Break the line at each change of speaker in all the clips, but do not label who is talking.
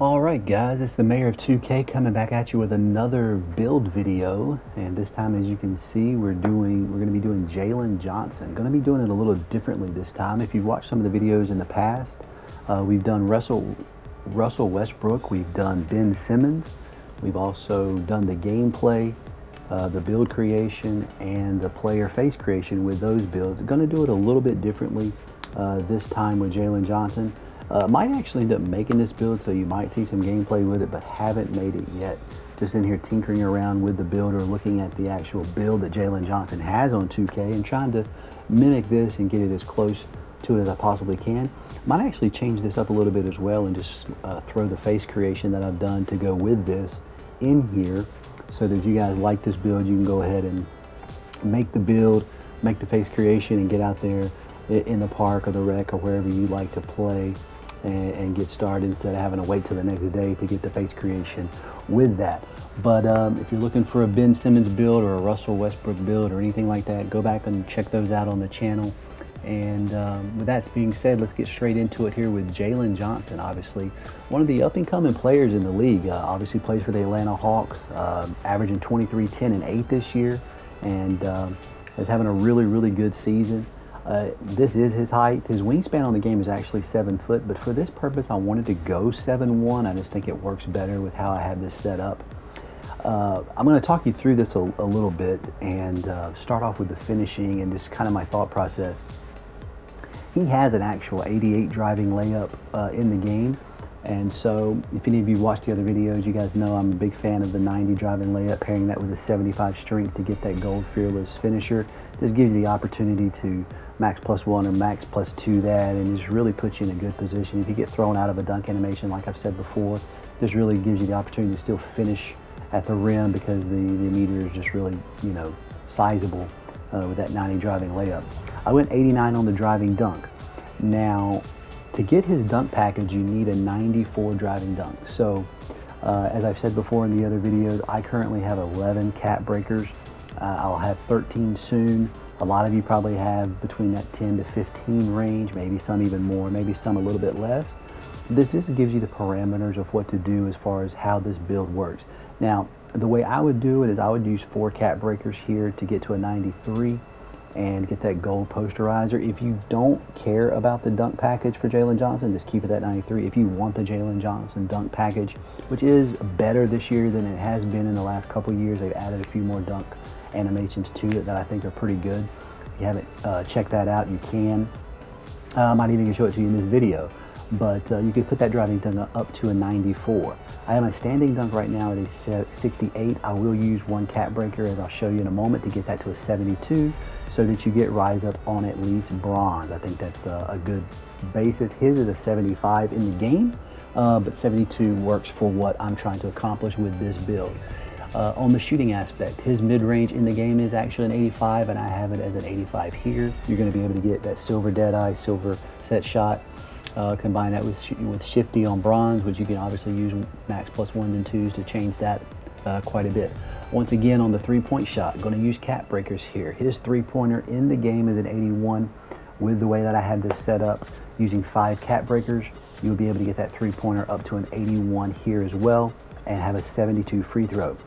Alright guys, it's the Mayor of 2K coming back at you with another build video, and this time, as you can see, we're going to be doing Jalen Johnson. Going to be doing it a little differently this time. If you've watched some of the videos in the past, we've done Russell Westbrook, we've done Ben Simmons, we've also done the gameplay, the build creation, and the player face creation with those builds. Going to do it a little bit differently this time with Jalen Johnson. Might actually end up making this build, so you might see some gameplay with it, but haven't made it yet. Just in here tinkering around with the build or looking at the actual build that Jalen Johnson has on 2K and trying to mimic this and get it as close to it as I possibly can. Might actually change this up a little bit as well and just throw the face creation that I've done to go with this in here, so that if you guys like this build, you can go ahead and make the build, make the face creation, and get out there in the park or the rec or wherever you like to play and get started instead of having to wait till the next day to get the face creation with that. But if you're looking for a Ben Simmons build or a Russell Westbrook build or anything like that, go back and check those out on the channel. And with that being said, let's get straight into it here with Jalen Johnson. Obviously one of the up-and-coming players in the league. Obviously plays for the Atlanta Hawks, averaging 23, 10, and 8 this year, and is having a really good season. This is his height. His wingspan on the game is actually 7 foot, but for this purpose I wanted to go 7'1". I just think it works better with how I have this set up. I'm going to talk you through this a little bit and start off with the finishing and just kind of my thought process. He has an actual 88 driving layup in the game, and so if any of you watched the other videos, you guys know I'm a big fan of the 90 driving layup, pairing that with a 75 strength to get that gold fearless finisher. This gives you the opportunity to max +1 or max +2 that, and just really puts you in a good position. If you get thrown out of a dunk animation, like I've said before, this really gives you the opportunity to still finish at the rim because the meter is just really, sizable with that 90 driving layup. I went 89 on the driving dunk. Now, to get his dunk package, you need a 94 driving dunk. So, as I've said before in the other videos, I currently have 11 cap breakers. I'll have 13 soon. A lot of you probably have between that 10 to 15 range, maybe some even more, maybe some a little bit less. This just gives you the parameters of what to do as far as how this build works. Now, the way I would do it is I would use 4 cap breakers here to get to a 93 and get that gold posterizer. If you don't care about the dunk package for Jalen Johnson, just keep it at 93. If you want the Jalen Johnson dunk package, which is better this year than it has been in the last couple years, they've added a few more dunk animations to it that I think are pretty good. If you haven't checked that out, you can. I might even show it to you in this video, but you can put that driving dunk up to a 94. I have my standing dunk right now at a 68. I will use 1 cap breaker, as I'll show you in a moment, to get that to a 72, so that you get rise up on at least bronze. I think that's a good basis. His is a 75 in the game, but 72 works for what I'm trying to accomplish with this build. On the shooting aspect, his mid-range in the game is actually an 85, and I have it as an 85 here. You're going to be able to get that silver deadeye, silver set shot. Combine that with shifty on bronze, which you can obviously use max +1s and 2s to change that quite a bit. Once again, on the 3-point shot, going to use cap breakers here. His 3-pointer in the game is an 81. With the way that I had this set up, using 5 cap breakers, you'll be able to get that 3-pointer up to an 81 here as well, and have a 72 free throw.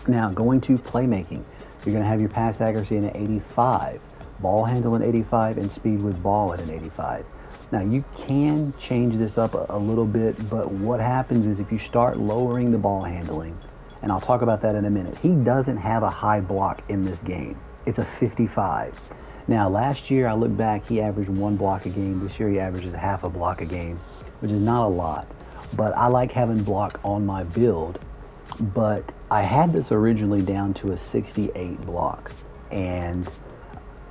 Now, going to playmaking, you're going to have your pass accuracy in an 85, ball handle in 85, and speed with ball at an 85. Now, you can change this up a little bit, but what happens is if you start lowering the ball handling, and I'll talk about that in a minute, he doesn't have a high block in this game. It's a 55. Now, last year, I look back, he averaged 1 block a game. This year, he averages half a block a game, which is not a lot. But I like having block on my build, but I had this originally down to a 68 block.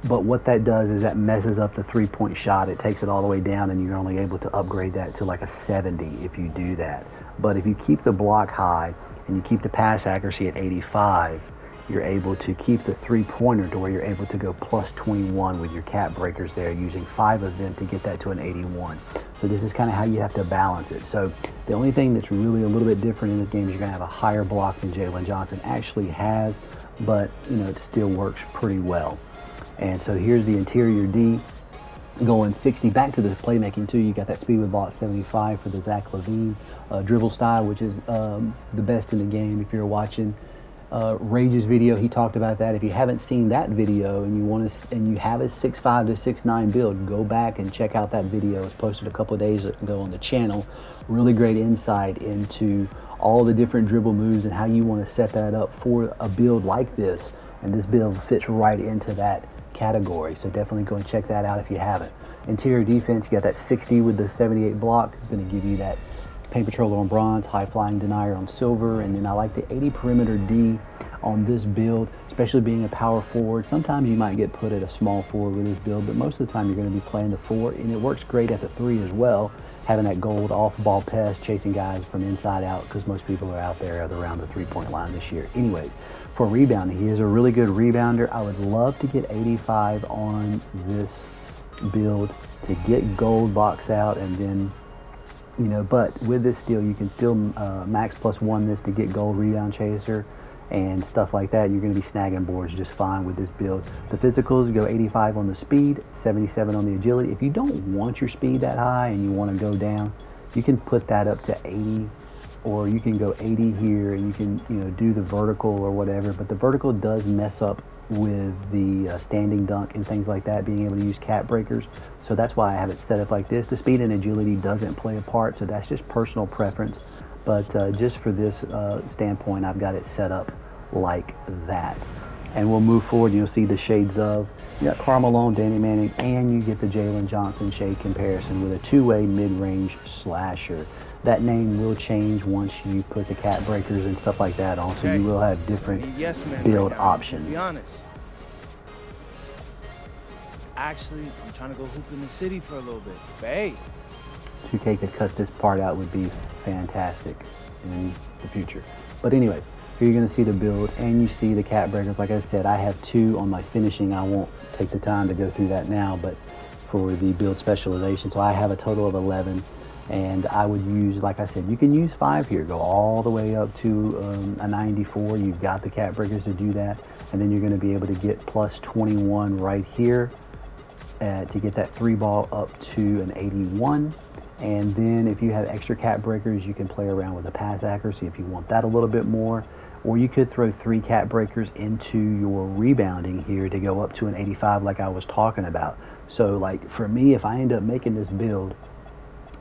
But what that does is that messes up the 3-point shot. It takes it all the way down, and you're only able to upgrade that to like a 70 if you do that. But if you keep the block high and you keep the pass accuracy at 85, you're able to keep the 3-pointer to where you're able to go +21 with your cap breakers there, using 5 of them to get that to an 81. So this is kind of how you have to balance it. So the only thing that's really a little bit different in this game is you're going to have a higher block than Jalen Johnson actually has, but it still works pretty well. And so here's the interior D. going 60 back to the playmaking too. You got that speed with ball at 75 for the Zach LaVine dribble style, which is the best in the game. If you're watching Rage's video, he talked about that. If you haven't seen that video and you want to, and you have a 6'5" to 6'9" build, go back and check out that video. It's posted a couple of days ago on the channel. Really great insight into all the different dribble moves and how you want to set that up for a build like this. And this build fits right into that category, so definitely go and check that out if you haven't. Interior defense, you got that 60 with the 78 block. It's going to give you that paint patroller on bronze, high flying denier on silver, and then I like the 80 perimeter D on this build, especially being a power forward. Sometimes you might get put at a small forward with this build, but most of the time you're going to be playing the 4, and it works great at the 3 as well, having that gold off-ball pass, chasing guys from inside out, because most people are out there around the three-point line this year. Anyways, for rebounding, he is a really good rebounder. I would love to get 85 on this build to get gold box out, and then, you know, but with this steal, you can still max +1 this to get gold rebound chaser and stuff like that. You're going to be snagging boards just fine with this build. The physicals, go 85 on the speed, 77 on the agility. If you don't want your speed that high and you want to go down, you can put that up to 80, or you can go 80 here, and you can, you know, do the vertical or whatever. But the vertical does mess up with the standing dunk and things like that, being able to use cap breakers. So that's why I have it set up like this. The speed and agility doesn't play a part, so that's just personal preference. But just for this standpoint, I've got it set up like that. And we'll move forward. You'll see the shades of, you got Karl Malone, Danny Manning, and you get the Jalen Johnson shade comparison with a two-way mid-range slasher. That name will change once you put the cap breakers and stuff like that on, so you will have different build options.
To be honest, actually, I'm trying to go hoop in the city for a little bit. But hey,
2K could cut this part out, would be fantastic in the future. But anyway, here you're going to see the build, and you see the cap breakers. Like I said, I have 2 on my finishing. I won't take the time to go through that now, but for the build specialization, so I have a total of 11. And I would use, like I said, you can use 5 here, go all the way up to a 94. You've got the cap breakers to do that. And then you're going to be able to get plus 21 right here to get that 3 ball up to an 81. And then if you have extra cap breakers, you can play around with the pass accuracy if you want that a little bit more. Or you could throw 3 cap breakers into your rebounding here to go up to an 85 like I was talking about. So like for me, if I end up making this build,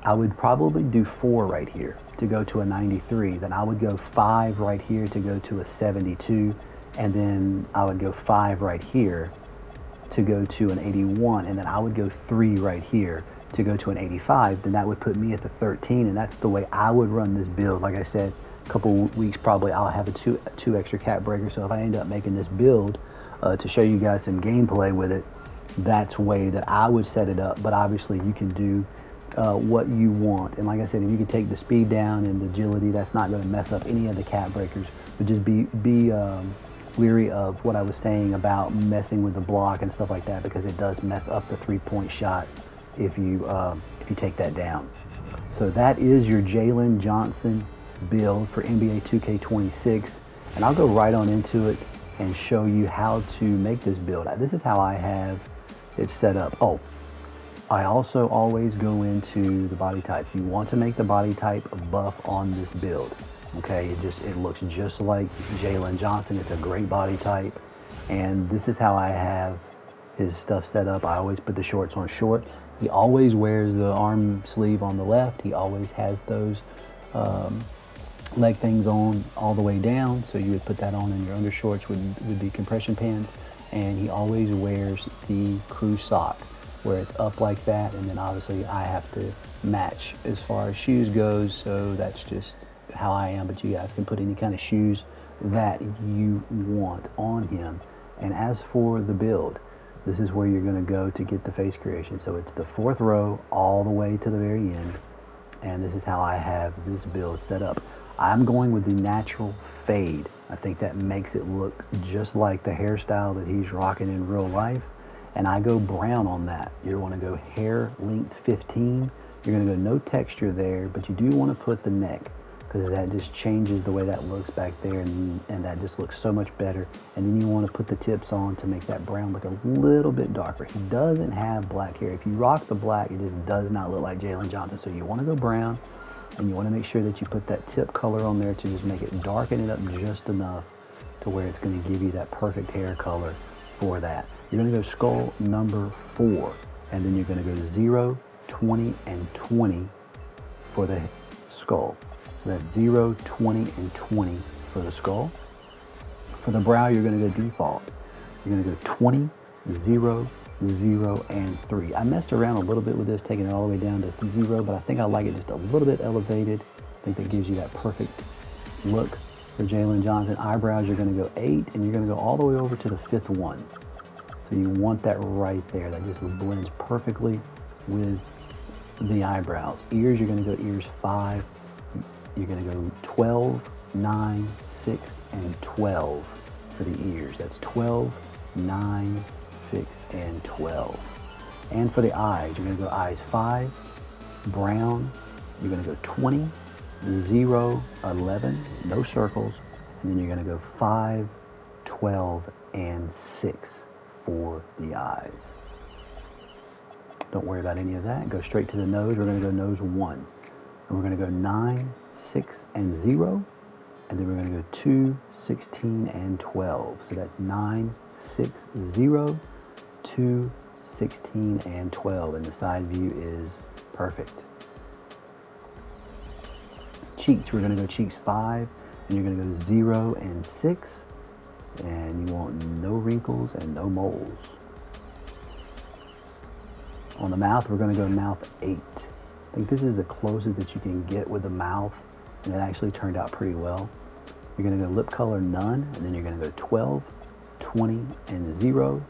I would probably do 4 right here to go to a 93. Then I would go 5 right here to go to a 72. And then I would go 5 right here to go to an 81. And then I would go 3 right here to go to an 85. Then that would put me at the 13. And that's the way I would run this build. Like I said, a couple weeks probably I'll have a two extra cap breakers. So if I end up making this build to show you guys some gameplay with it, that's the way that I would set it up. But obviously you can do what you want. And like I said, if you can take the speed down and the agility, that's not going to mess up any of the cap breakers. But just be weary of what I was saying about messing with the block and stuff like that, because it does mess up the 3-point shot if you take that down. So that is your Jalen Johnson build for NBA 2K26, and I'll go right on into it and show you how to make this build. This is how I have it set up. Oh, I also always go into the body type. You want to make the body type buff on this build. Okay, it looks just like Jalen Johnson. It's a great body type, and this is how I have his stuff set up. I always put the shorts on short. He always wears the arm sleeve on the left. He always has those leg things on all the way down, so you would put that on in your undershorts with the compression pants. And he always wears the crew sock, where it's up like that, and then obviously I have to match as far as shoes goes, so that's just how I am. But you guys can put any kind of shoes that you want on him. And as for the build, this is where you're going to go to get the face creation. So it's the 4th row all the way to the very end, and this is how I have this build set up. I'm going with the natural fade. I think that makes it look just like the hairstyle that he's rocking in real life. And I go brown on that. You want to go hair length 15. You're going to go no texture there, but you do want to put the neck because that just changes the way that looks back there, and that just looks so much better. And then you want to put the tips on to make that brown look a little bit darker. He doesn't have black hair. If you rock the black, it just does not look like Jalen Johnson. So you want to go brown, and you want to make sure that you put that tip color on there to just make it darken it up just enough to where it's going to give you that perfect hair color for that. You're going to go skull number 4, and then you're going to go 0, 20, and 20 for the skull. So that's 0, 20, and 20 for the skull. For the brow, you're going to go default. You're going to go 20, 0, 0, and 3. I messed around a little bit with this, taking it all the way down to 0, but I think I like it just a little bit elevated. I think that gives you that perfect look for Jalen Johnson. Eyebrows, you're going to go 8, and you're going to go all the way over to the 5th one. So you want that right there. That just blends perfectly with the eyebrows. Ears, you're going to go ears 5. You're going to go 12, 9, 6, and 12 for the ears. That's 12, 9, 6, and 12. And for the eyes, you're going to go eyes 5, brown. You're going to go 20, 0, 11, no circles. And then you're going to go 5, 12, and 6 for the eyes. Don't worry about any of that. Go straight to the nose. We're going to go nose 1. And we're going to go 9, 6, and 0. And then we're going to go 2, 16, and 12. So that's 9, 6, 0, 2, 16, and 12. And the side view is perfect. Cheeks, we're going to go cheeks 5. And you're going to go 0 and 6. And you want no wrinkles and no moles. On the mouth, we're going to go mouth 8. I think this is the closest that you can get with the mouth, and it actually turned out pretty well. You're going to go lip color none, and then you're going to go 12, 20, and 0,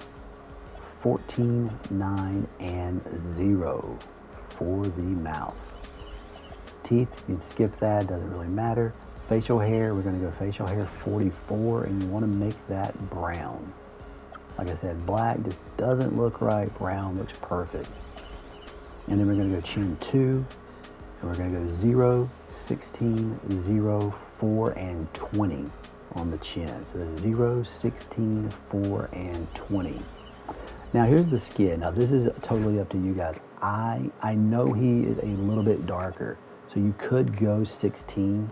14, 9, and 0 for the mouth. Teeth, you can skip that, doesn't really matter. Facial hair, we're going to go facial hair 44, and you want to make that brown. Like I said, black just doesn't look right. Brown looks perfect. And then we're going to go chin 2. And we're going to go 0, 16, 0, 4, and 20 on the chin. So 0, 16, 4, and 20. Now here's the skin. Now this is totally up to you guys. I know he is a little bit darker. So you could go 16.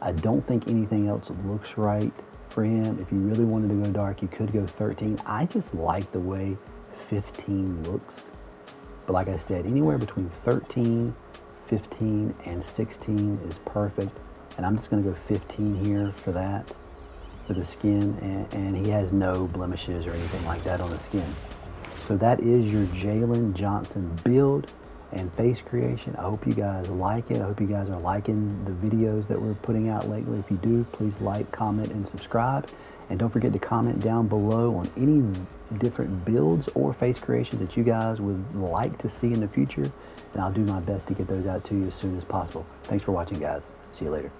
I don't think anything else looks right for him. If you really wanted to go dark, you could go 13. I just like the way 15 looks. But like I said, anywhere between 13, 15, and 16 is perfect. And I'm just going to go 15 here for that, for the skin. And he has no blemishes or anything like that on the skin. So that is your Jalen Johnson build and face creation. I hope you guys like it. I hope you guys are liking the videos that we're putting out lately. If you do, please like, comment, and subscribe. And don't forget to comment down below on any different builds or face creations that you guys would like to see in the future. And I'll do my best to get those out to you as soon as possible. Thanks for watching, guys. See you later.